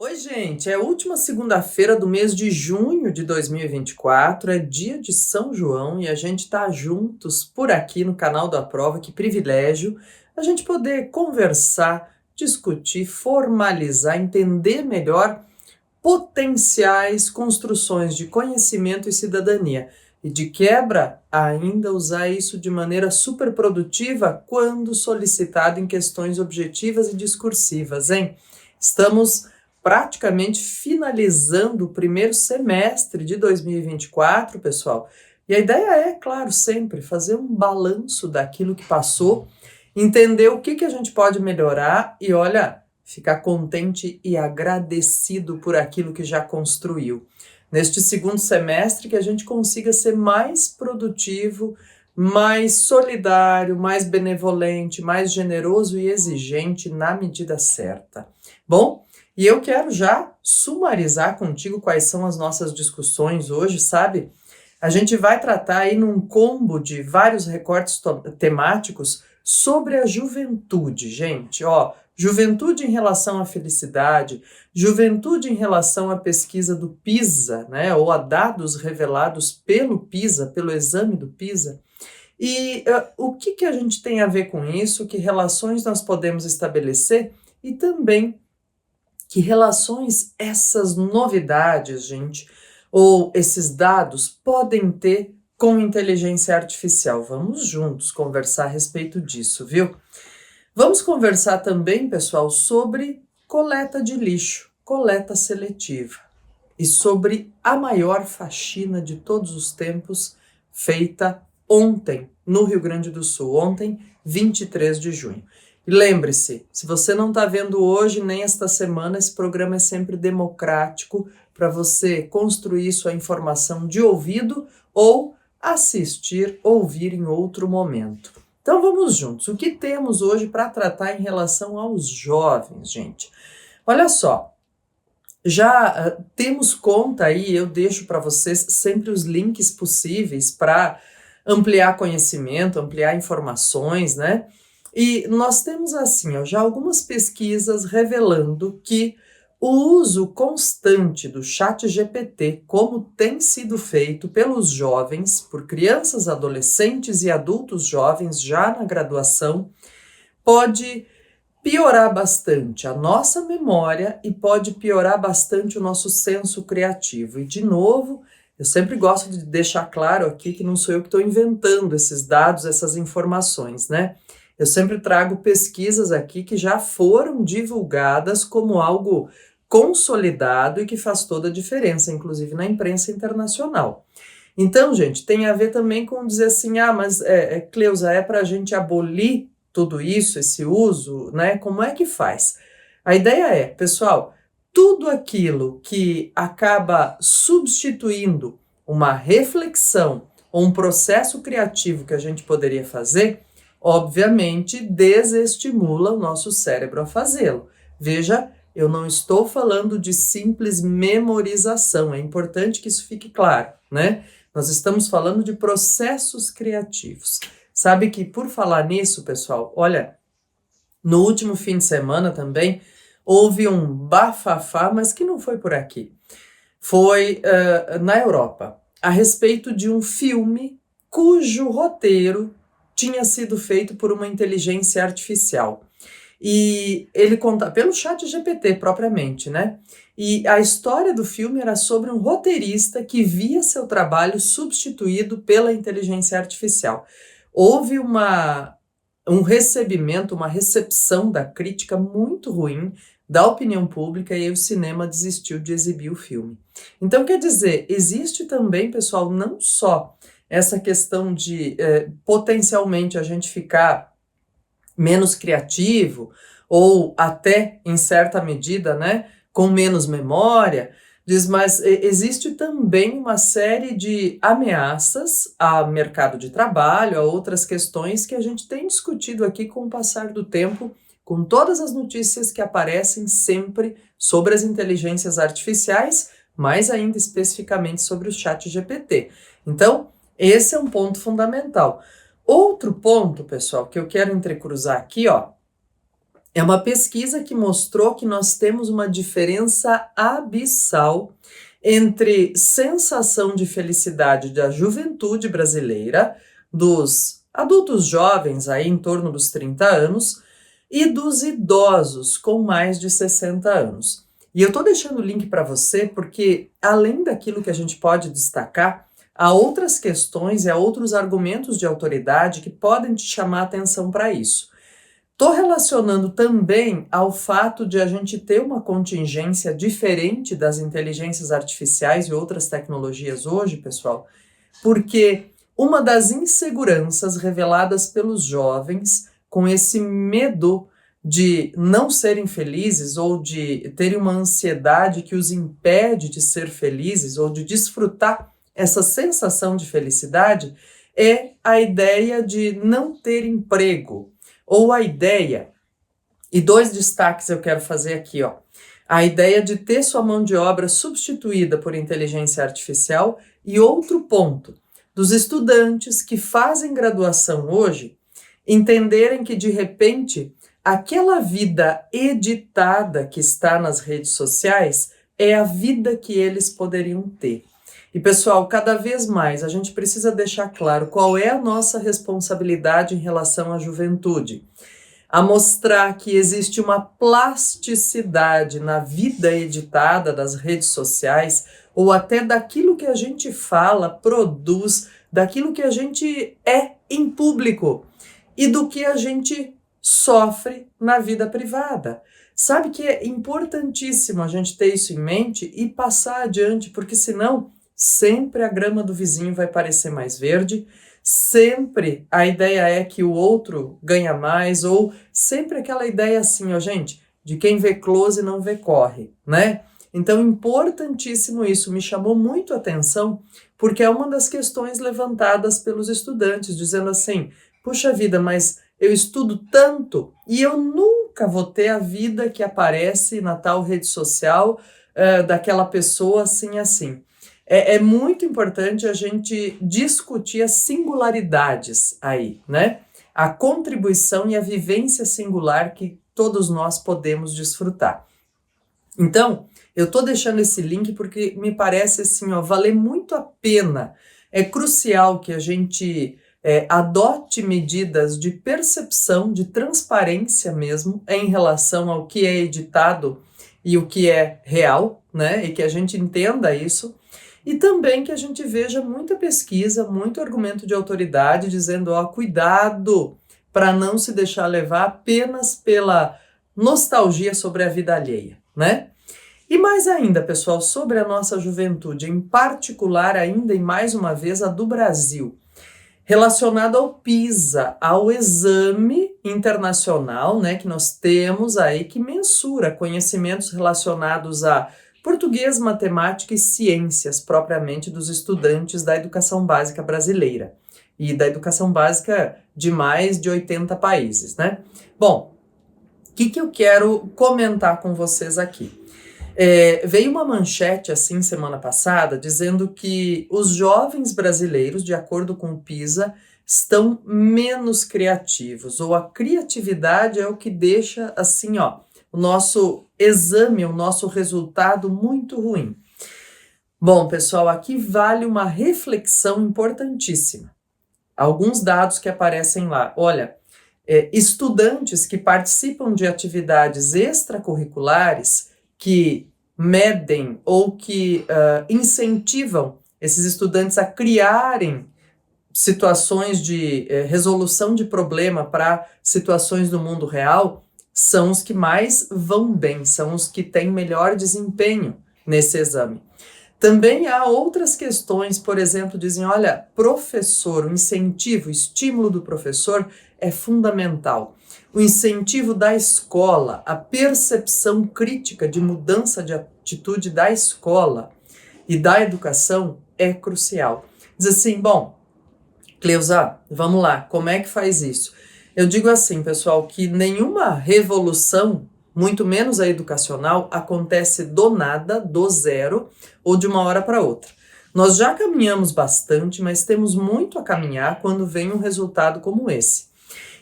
Oi, gente, é a última segunda-feira do mês de junho de 2024, é dia de São João e a gente tá juntos por aqui no canal da Prova. Que privilégio a gente poder conversar, discutir, formalizar, entender melhor potenciais construções de conhecimento e cidadania. E de quebra, ainda usar isso de maneira super produtiva quando solicitado em questões objetivas e discursivas, hein? Estamos praticamente finalizando o primeiro semestre de 2024, pessoal. E a ideia é, claro, sempre fazer um balanço daquilo que passou, entender o que a gente pode melhorar e, olha, ficar contente e agradecido por aquilo que já construiu. Neste segundo semestre, que a gente consiga ser mais produtivo, mais solidário, mais benevolente, mais generoso e exigente na medida certa. Bom, e eu quero já sumarizar contigo quais são as nossas discussões hoje, sabe? A gente vai tratar aí num combo de vários recortes temáticos sobre a juventude, gente, ó. Juventude em relação à felicidade, juventude em relação à pesquisa do PISA, né, ou a dados revelados pelo PISA, pelo exame do PISA. E o que a gente tem a ver com isso, que relações nós podemos estabelecer e também que relações essas novidades, gente, ou esses dados podem ter com inteligência artificial. Vamos juntos conversar a respeito disso, viu? Vamos conversar também, pessoal, sobre coleta de lixo, coleta seletiva, e sobre a maior faxina de todos os tempos feita ontem, no Rio Grande do Sul, ontem, 23 de junho. E lembre-se, se você não está vendo hoje nem esta semana, esse programa é sempre democrático para você construir sua informação de ouvido ou assistir, ouvir em outro momento. Então vamos juntos. O que temos hoje para tratar em relação aos jovens, gente? Olha só, já temos conta aí, eu deixo para vocês sempre os links possíveis para ampliar conhecimento, ampliar informações, né? E nós temos assim, ó, já algumas pesquisas revelando que o uso constante do ChatGPT, como tem sido feito pelos jovens, por crianças, adolescentes e adultos jovens já na graduação, pode piorar bastante a nossa memória e pode piorar bastante o nosso senso criativo. E, de novo, eu sempre gosto de deixar claro aqui que não sou eu que estou inventando esses dados, essas informações, né? Eu sempre trago pesquisas aqui que já foram divulgadas como algo consolidado e que faz toda a diferença, inclusive na imprensa internacional. Então, gente, tem a ver também com dizer assim, mas Cleusa, é para a gente abolir tudo isso, esse uso, né? Como é que faz? A ideia é, pessoal, tudo aquilo que acaba substituindo uma reflexão ou um processo criativo que a gente poderia fazer, obviamente desestimula o nosso cérebro a fazê-lo. Veja, eu não estou falando de simples memorização, é importante que isso fique claro, né? Nós estamos falando de processos criativos. Sabe que, por falar nisso, pessoal, olha, no último fim de semana também houve um bafafá, mas que não foi por aqui. Foi na Europa, a respeito de um filme cujo roteiro tinha sido feito por uma inteligência artificial. E ele conta pelo ChatGPT propriamente, né? E a história do filme era sobre um roteirista que via seu trabalho substituído pela inteligência artificial. Houve um recebimento, uma recepção da crítica muito ruim da opinião pública e aí o cinema desistiu de exibir o filme. Então, quer dizer, existe também, pessoal, não só essa questão de potencialmente a gente ficar menos criativo ou até, em certa medida, né, com menos memória, mas existe também uma série de ameaças ao mercado de trabalho, a outras questões que a gente tem discutido aqui com o passar do tempo, com todas as notícias que aparecem sempre sobre as inteligências artificiais, mais ainda especificamente sobre o ChatGPT. Então, esse é um ponto fundamental. Outro ponto, pessoal, que eu quero entrecruzar aqui, ó, É uma pesquisa que mostrou que nós temos uma diferença abissal entre sensação de felicidade da juventude brasileira, dos adultos jovens aí em torno dos 30 anos, e dos idosos com mais de 60 anos. E eu estou deixando o link para você porque, além daquilo que a gente pode destacar, há outras questões e há outros argumentos de autoridade que podem te chamar a atenção para isso. Estou relacionando também ao fato de a gente ter uma contingência diferente das inteligências artificiais e outras tecnologias hoje, pessoal, porque uma das inseguranças reveladas pelos jovens com esse medo de não serem felizes ou de terem uma ansiedade que os impede de ser felizes ou de desfrutar essa sensação de felicidade é a ideia de não ter emprego. Ou a ideia, e dois destaques eu quero fazer aqui, ó. A ideia de ter sua mão de obra substituída por inteligência artificial e outro ponto, dos estudantes que fazem graduação hoje entenderem que de repente aquela vida editada que está nas redes sociais é a vida que eles poderiam ter. E pessoal, cada vez mais a gente precisa deixar claro qual é a nossa responsabilidade em relação à juventude. A mostrar que existe uma plasticidade na vida editada das redes sociais ou até daquilo que a gente fala, produz, daquilo que a gente é em público e do que a gente sofre na vida privada. Sabe que é importantíssimo a gente ter isso em mente e passar adiante, porque senão sempre a grama do vizinho vai parecer mais verde, sempre a ideia é que o outro ganha mais, ou sempre aquela ideia assim, ó gente, de quem vê close não vê corre, né? Então, importantíssimo isso, me chamou muito a atenção, porque é uma das questões levantadas pelos estudantes, dizendo assim, puxa vida, mas eu estudo tanto e eu nunca vou ter a vida que aparece na tal rede social daquela pessoa assim, assim. É muito importante a gente discutir as singularidades aí, né? A contribuição e a vivência singular que todos nós podemos desfrutar. Então, eu tô deixando esse link porque me parece assim, ó, valer muito a pena. É crucial que a gente adote medidas de percepção, de transparência mesmo, em relação ao que é editado e o que é real, né? E que a gente entenda isso. E também que a gente veja muita pesquisa, muito argumento de autoridade dizendo, ó, cuidado para não se deixar levar apenas pela nostalgia sobre a vida alheia, né? E mais ainda, pessoal, sobre a nossa juventude, em particular ainda e mais uma vez a do Brasil, relacionado ao PISA, ao exame internacional, né, que nós temos aí que mensura conhecimentos relacionados a português, matemática e ciências, propriamente dos estudantes da educação básica brasileira e da educação básica de mais de 80 países, né? Bom, o que eu quero comentar com vocês aqui? Veio uma manchete assim semana passada dizendo que os jovens brasileiros, de acordo com o PISA, estão menos criativos, ou a criatividade é o que deixa assim, ó, o nosso exame, o nosso resultado muito ruim. Bom, pessoal, aqui vale uma reflexão importantíssima. Alguns dados que aparecem lá. Olha, estudantes que participam de atividades extracurriculares que medem ou que incentivam esses estudantes a criarem situações de resolução de problema para situações do mundo real, são os que mais vão bem, são os que têm melhor desempenho nesse exame. Também há outras questões, por exemplo, dizem, olha, professor, o incentivo, o estímulo do professor é fundamental. O incentivo da escola, a percepção crítica de mudança de atitude da escola e da educação é crucial. Diz assim, bom, Cleusa, vamos lá, como é que faz isso? Eu digo assim, pessoal, que nenhuma revolução, muito menos a educacional, acontece do nada, do zero ou de uma hora para outra. Nós já caminhamos bastante, mas temos muito a caminhar quando vem um resultado como esse.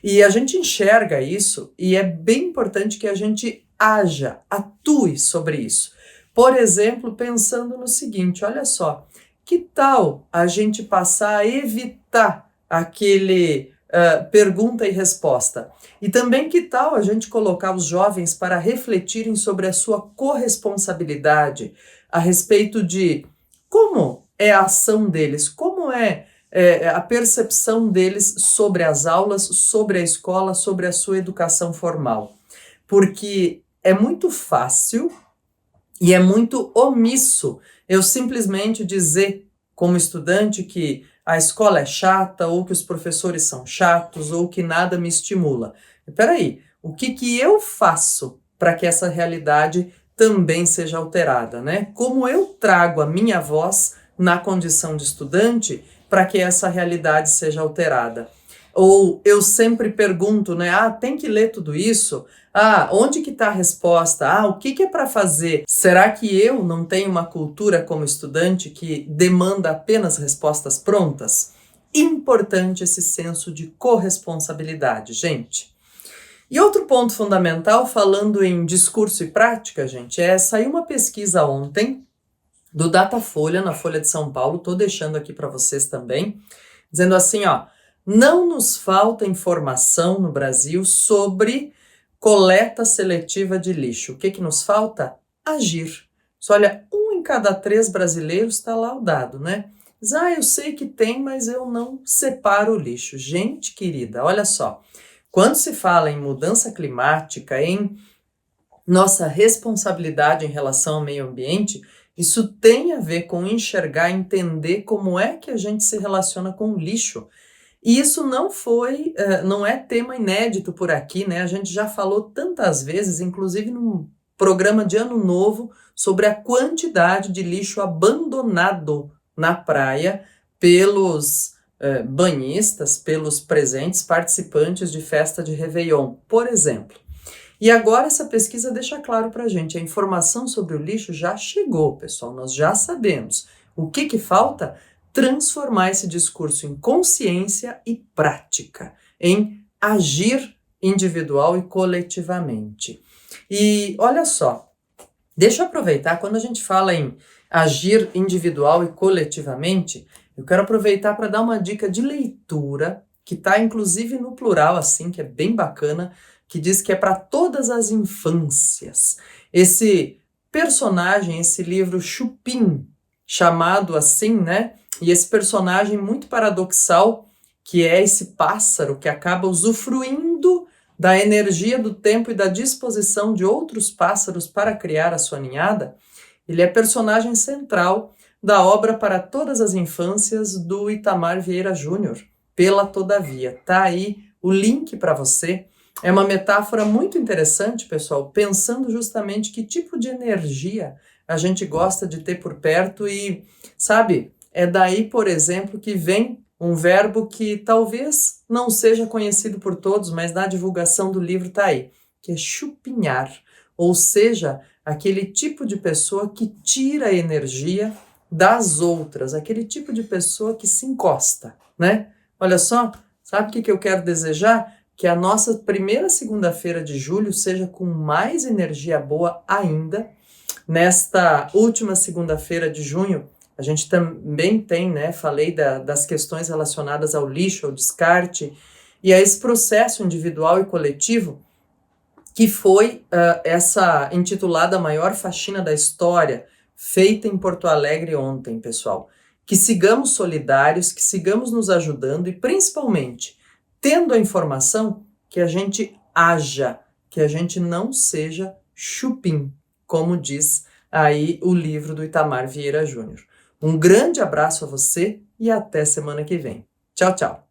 E a gente enxerga isso e é bem importante que a gente haja, atue sobre isso. Por exemplo, pensando no seguinte, olha só, que tal a gente passar a evitar aquele pergunta e resposta? E também que tal a gente colocar os jovens para refletirem sobre a sua corresponsabilidade a respeito de como é a ação deles, como é a percepção deles sobre as aulas, sobre a escola, sobre a sua educação formal. Porque é muito fácil e é muito omisso eu simplesmente dizer, como estudante, que a escola é chata, ou que os professores são chatos, ou que nada me estimula. Peraí, o que eu faço para que essa realidade também seja alterada, né? Como eu trago a minha voz na condição de estudante para que essa realidade seja alterada? Ou eu sempre pergunto, né? Tem que ler tudo isso? Onde que está a resposta? O que é para fazer? Será que eu não tenho uma cultura como estudante que demanda apenas respostas prontas? Importante esse senso de corresponsabilidade, gente. E outro ponto fundamental, falando em discurso e prática, gente, saiu uma pesquisa ontem do Datafolha, na Folha de São Paulo, tô deixando aqui para vocês também, dizendo assim, não nos falta informação no Brasil sobre coleta seletiva de lixo. O que nos falta? Agir. Olha, 1 em cada 3 brasileiros está lá o dado, né? Diz, eu sei que tem, mas eu não separo o lixo. Gente querida, olha só. Quando se fala em mudança climática, em nossa responsabilidade em relação ao meio ambiente, isso tem a ver com enxergar, entender como é que a gente se relaciona com o lixo. E isso não é tema inédito por aqui, né? A gente já falou tantas vezes, inclusive num programa de Ano Novo, sobre a quantidade de lixo abandonado na praia pelos banhistas, pelos presentes participantes de festa de Réveillon, por exemplo. E agora essa pesquisa deixa claro para a gente, a informação sobre o lixo já chegou, pessoal, nós já sabemos. O que falta? Transformar esse discurso em consciência e prática, em agir individual e coletivamente. E olha só, deixa eu aproveitar, quando a gente fala em agir individual e coletivamente, eu quero aproveitar para dar uma dica de leitura, que está inclusive no plural, assim, que é bem bacana, que diz que é para todas as infâncias. Esse personagem, esse livro Chupim, chamado assim, né? E esse personagem muito paradoxal, que é esse pássaro que acaba usufruindo da energia do tempo e da disposição de outros pássaros para criar a sua ninhada, ele é personagem central da obra Para Todas as Infâncias do Itamar Vieira Júnior, pela Todavia. Tá aí o link para você. É uma metáfora muito interessante, pessoal, pensando justamente que tipo de energia a gente gosta de ter por perto e, sabe, é daí, por exemplo, que vem um verbo que talvez não seja conhecido por todos, mas na divulgação do livro tá aí, que é chupinhar, ou seja, aquele tipo de pessoa que tira a energia das outras, aquele tipo de pessoa que se encosta, né? Olha só, sabe o que eu quero desejar? Que a nossa primeira segunda-feira de julho seja com mais energia boa ainda. Nesta última segunda-feira de junho, a gente também tem, né, falei das questões relacionadas ao lixo, ao descarte, e a esse processo individual e coletivo, que foi essa intitulada Maior Faxina da História, feita em Porto Alegre ontem, pessoal. Que sigamos solidários, que sigamos nos ajudando e, principalmente, tendo a informação, que a gente haja, que a gente não seja chupim, como diz aí o livro do Itamar Vieira Júnior. Um grande abraço a você e até semana que vem. Tchau, tchau!